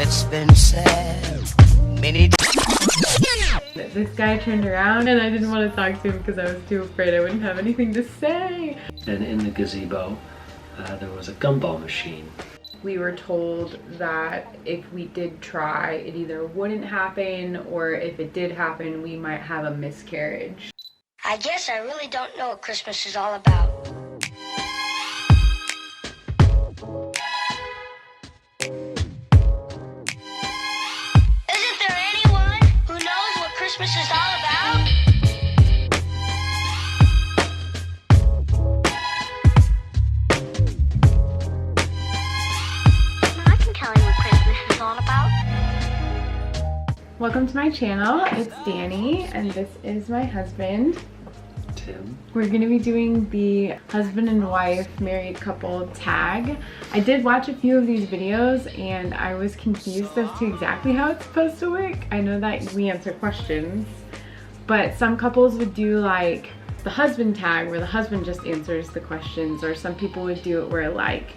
it's been said many This guy turned around and I didn't want to talk to him because I was too afraid I wouldn't have anything to say. And in the gazebo, there was a gumball machine. We were told that if we did try, it either wouldn't happen, or if it did happen, we might have a miscarriage. I guess I really don't know what Christmas is all about. Isn't there anyone who knows what Christmas is all about? I can tell you what Christmas is all about. Welcome to my channel. It's Danny and this is my husband. Tim. We're going to be doing the husband and wife married couple tag. I did watch a few of these videos and I was confused as to exactly how it's supposed to work. I know that we answer questions, but some couples would do like the husband tag where the husband just answers the questions, or some people would do it where like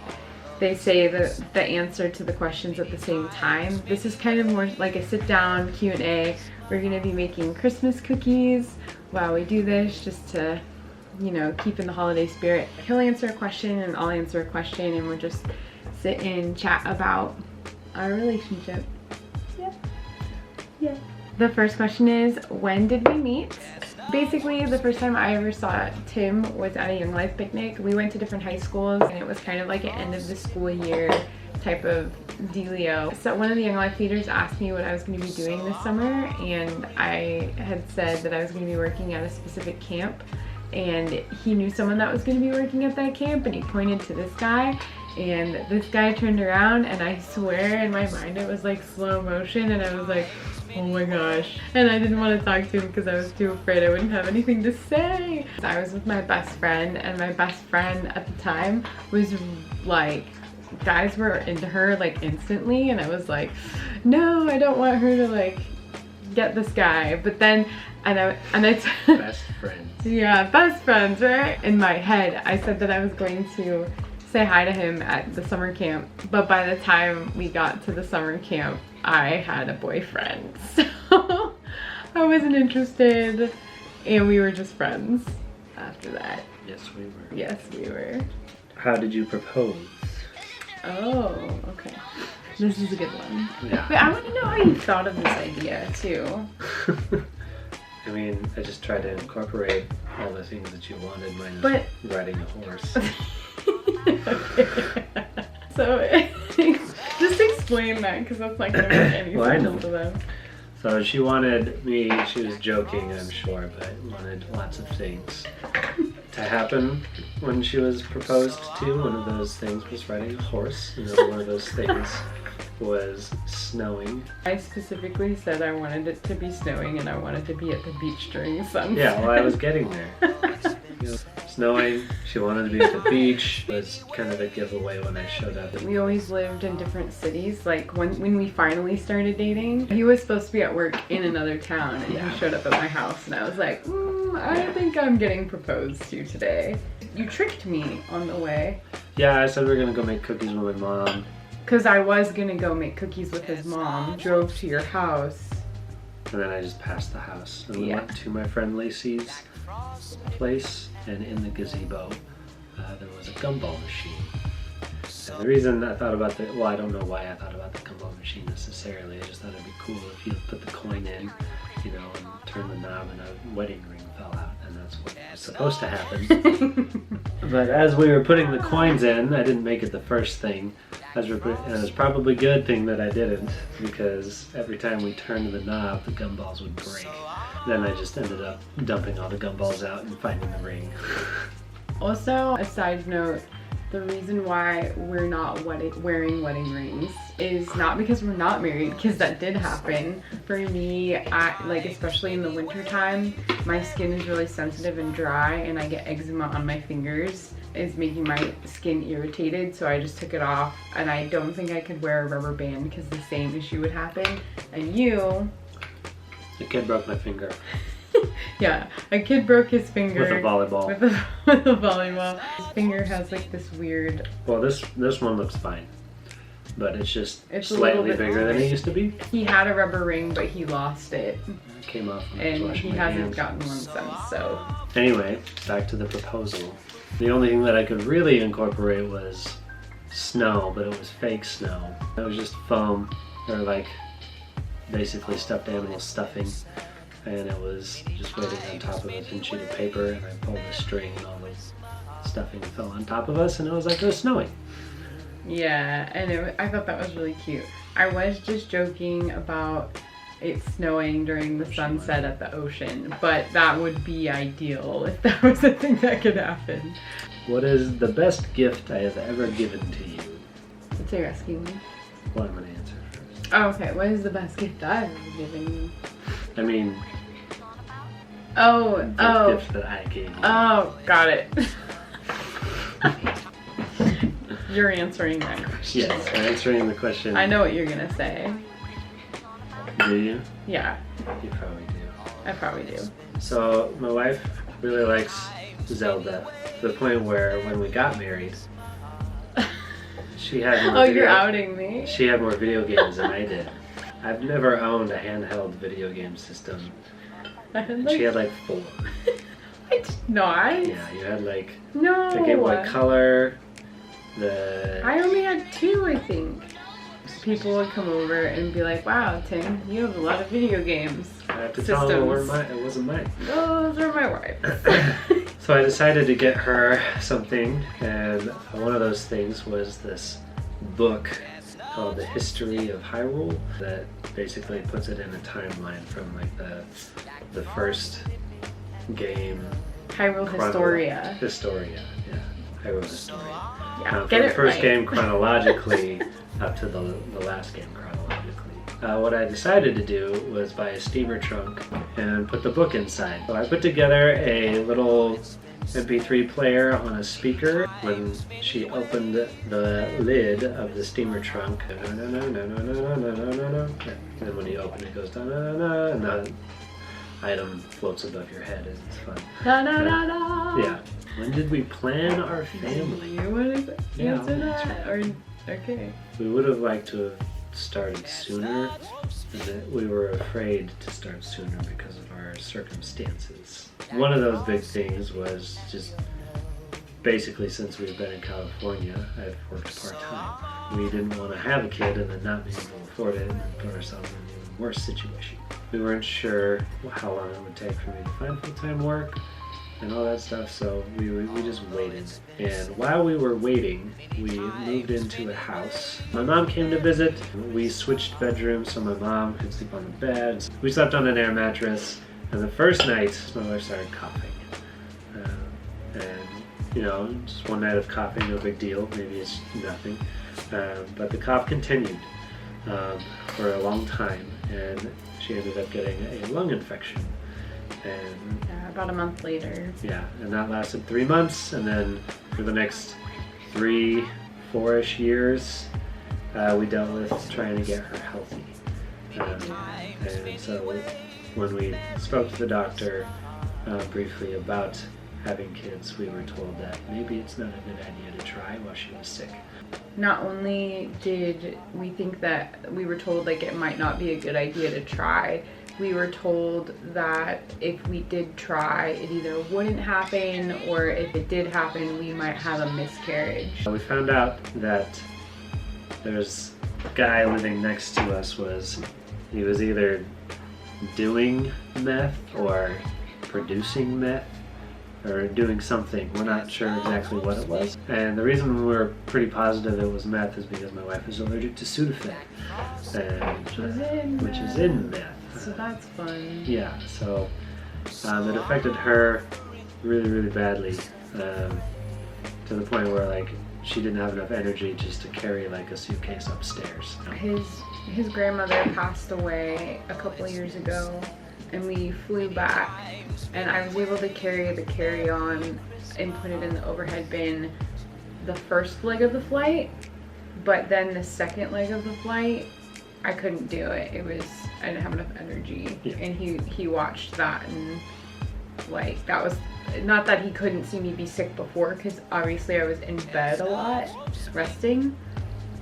they say the answer to the questions at the same time. This is kind of more like a sit down Q&A. We're gonna be making Christmas cookies while we do this, just to, you know, keep in the holiday spirit. He'll answer a question and I'll answer a question and we'll just sit and chat about our relationship. Yeah. Yeah. The first question is, when did we meet? Basically, the first time I ever saw Tim was at a Young Life picnic. We went to different high schools and it was kind of like an end of the school year type of dealio. So one of the Young Life leaders asked me what I was going to be doing this summer, and I had said that I was going to be working at a specific camp, and he knew someone that was going to be working at that camp, and he pointed to this guy, and this guy turned around, and I swear in my mind it was like slow motion, and I was like, oh my gosh. And I didn't want to talk to him because I was too afraid I wouldn't have anything to say. I was with my best friend, and my best friend at the time was like, guys were into her like instantly, and I was like, no, I don't want her to like get this guy. But then Best friends. Yeah, best friends, right? In my head I said that I was going to say hi to him at the summer camp, but by the time we got to the summer camp I had a boyfriend, so I wasn't interested and we were just friends after that. Yes, we were. Yes, we were. How did you propose? Oh, okay. This is a good one. Yeah. But I want to know how you thought of this idea too. I mean, I just tried to incorporate all the things that you wanted, minus But riding a horse. Okay. So, just explain that, because that's not going to make any Well, I sense know. to them. So she wanted me, she was joking, I'm sure, but wanted lots of things to happen when she was proposed to. One of those things was riding a horse. Another one of those things was snowing. I specifically said I wanted it to be snowing and I wanted to be at the beach during sunset. Yeah, well, I was getting there. You know, snowing, she wanted to be at the beach. It was kind of a giveaway when I showed up. We always lived in different cities. Like when we finally started dating, he was supposed to be at work in another town and he showed up at my house and I was like, I think I'm getting proposed to today. You tricked me on the way. Yeah, I said we were gonna go make cookies with my mom. Because I was gonna go make cookies with his mom. Drove to your house. And then I just passed the house. And we Yeah. went to my friend Lacey's place, and in the gazebo, there was a gumball machine. And the reason I thought about well, I don't know why I thought about the gumball machine necessarily. I just thought it'd be cool if you put the coin in, you know, and turn the knob and a wedding ring fell out. And that's what was supposed to happen. But as we were putting the coins in, I didn't make it the first thing. And it was probably a good thing that I didn't, because every time we turned the knob, the gumballs would break. Then I just ended up dumping all the gumballs out and finding the ring. Also, a side note, the reason why we're not wearing wedding rings is not because we're not married, because that did happen. For me, especially in the winter time, my skin is really sensitive and dry and I get eczema on my fingers. It's making my skin irritated, so I just took it off, and I don't think I could wear a rubber band because the same issue would happen. And you... The kid broke my finger. Yeah, a kid broke his finger With a volleyball. With a volleyball. His finger has like this weird... Well, this one looks fine. but it's just It's a little slightly bit bigger than it used to be. He had a rubber ring, but he lost it, It came off when I was and washing he my hasn't hands. gotten one since. So Anyway, back to the proposal. The only thing that I could really incorporate was snow, but it was fake snow. It was just foam, or like basically stuffed animal stuffing, and it was just waiting on top of a thin sheet of paper, and I pulled the string and all the stuffing fell on top of us, and it was like it was snowing. yeah, and I thought that was really cute. I was just joking about it snowing during the sunset at the ocean, but that would be ideal if that was a thing that could happen. What is the best gift I have ever given to you? So you're asking me? Well, I'm gonna answer first. Oh, okay. What is the best gift I've ever given you? I mean, Oh, the gift that I gave you. Oh, got it. You're answering that question. Yes, answering the question. I know what you're gonna say. Do you? Yeah, You probably do. I probably do. So my wife really likes Zelda to the point where when we got married, she had more Oh, video, you're outing me. She had more video games than I did. I've never owned a handheld video game system. She had like 4. I did not. Yeah, you had like No. the Game Boy Color, the I only had 2, I think. People would come over and be like, "Wow, Tim, you have a lot of video games." I have to tell them Systems. it wasn't mine. Those are my wife's. So I decided to get her something, and one of those things was this book called The History of Hyrule that basically puts it in a timeline from like the first game. Hyrule Historia. Historia, yeah. Hyrule Historia. Yeah, From get the it first right. game chronologically up to the last game chronologically. What I decided to do was buy a steamer trunk and put the book inside. So I put together a little MP3 player on a speaker. When she opened the lid of the steamer trunk, and then when you open it, it goes and the item floats above your head, and it's fun. Da, da, da, da. Yeah. When did we plan our family? You want to Yeah, answer that's that? Or, okay. We would have liked to have started sooner, and that we were afraid to start sooner because of our circumstances. One of those big things was just basically since we've been in California, I've worked part-time. We didn't want to have a kid and then not be able to afford it and then put ourselves in an even worse situation. We weren't sure how long it would take for me to find full-time work and all that stuff, so we just waited. And while we were waiting, we moved into a house. My mom came to visit. We switched bedrooms so my mom could sleep on the bed. We slept on an air mattress, and the first night, my wife started coughing. And, you know, just one night of coughing, no big deal. Maybe it's nothing. But the cough continued for a long time, and she ended up getting a lung infection. And Yeah, about a month later. yeah, and that lasted 3 months, and then for the next 3-4-ish years, we dealt with trying to get her healthy. And so when we spoke to the doctor briefly about having kids, we were told that maybe it's not a good idea to try while she was sick. Not only did we think that we were told like it might not be a good idea to try, we were told that if we did try, it either wouldn't happen, or if it did happen, we might have a miscarriage. We found out that there's a guy living next to us he was either doing meth or producing meth or doing something. We're not sure exactly what it was. And the reason we were pretty positive it was meth is because my wife is allergic to Sudafed, which is in meth. So that's fun. Yeah, so it affected her really, really badly to the point where like she didn't have enough energy just to carry like a suitcase upstairs. His grandmother passed away a couple of years ago, and we flew back, and I was able to carry the carry-on and put it in the overhead bin the first leg of the flight, but then the second leg of the flight I couldn't do it. I didn't have enough energy. Yeah. And he watched that, and like that was not that he couldn't see me be sick before, because obviously I was in bed a lot resting,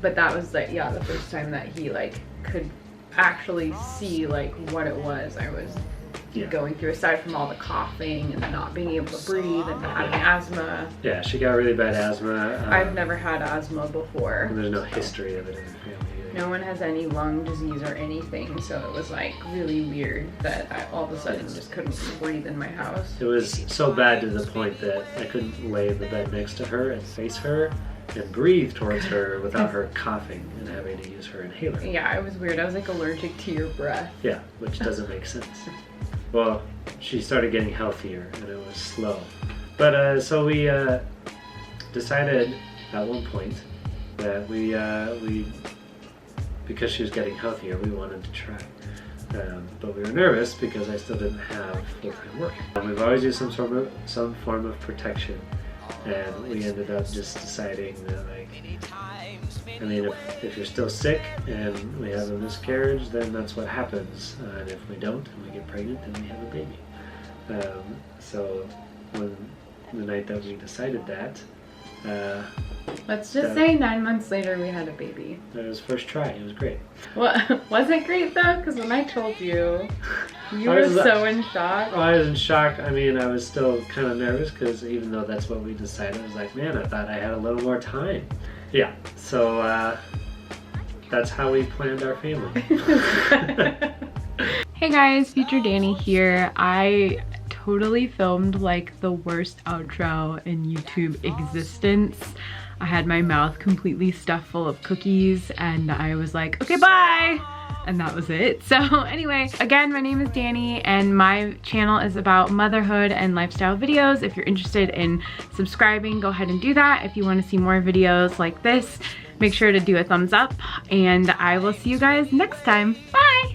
but that was like, yeah, the first time that he like could actually see like what it was I was going through, aside from all the coughing and not being able to breathe and having asthma. Yeah, she got really bad asthma. I've never had asthma before. And there's no history of it in the family either. No one has any lung disease or anything, so it was like really weird that I all of a sudden just couldn't breathe in my house. It was so bad to the point that I couldn't lay in the bed next to her and face her and breathe towards her without her coughing and having to use her inhaler. Yeah, it was weird. I was like allergic to your breath. Yeah, which doesn't make sense. Well, she started getting healthier and it was slow. But so we decided at one point that we because she was getting healthier, we wanted to try. But we were nervous because I still didn't have full-time work. And we've always used some form of protection, and we ended up just deciding that, like, I mean, if you're still sick and we have a miscarriage, then that's what happens. And if we don't and we get pregnant, then we have a baby. So when the night that we decided that, let's just say 9 months later we had a baby. It was first try. It was great. Well, was it great though? Because when I told you, you were so in shock. Oh, I was in shock. I mean, I was still kind of nervous because even though that's what we decided, I was like, man, I thought I had a little more time. Yeah, so that's how we planned our family. Hey guys, Future Danny here. I totally filmed like the worst outro in YouTube existence. I had my mouth completely stuffed full of cookies and I was like, okay, bye! And that was it. So anyway, again, my name is Danny and my channel is about motherhood and lifestyle videos. If you're interested in subscribing, go ahead and do that. If you want to see more videos like this, make sure to do a thumbs up and I will see you guys next time. Bye!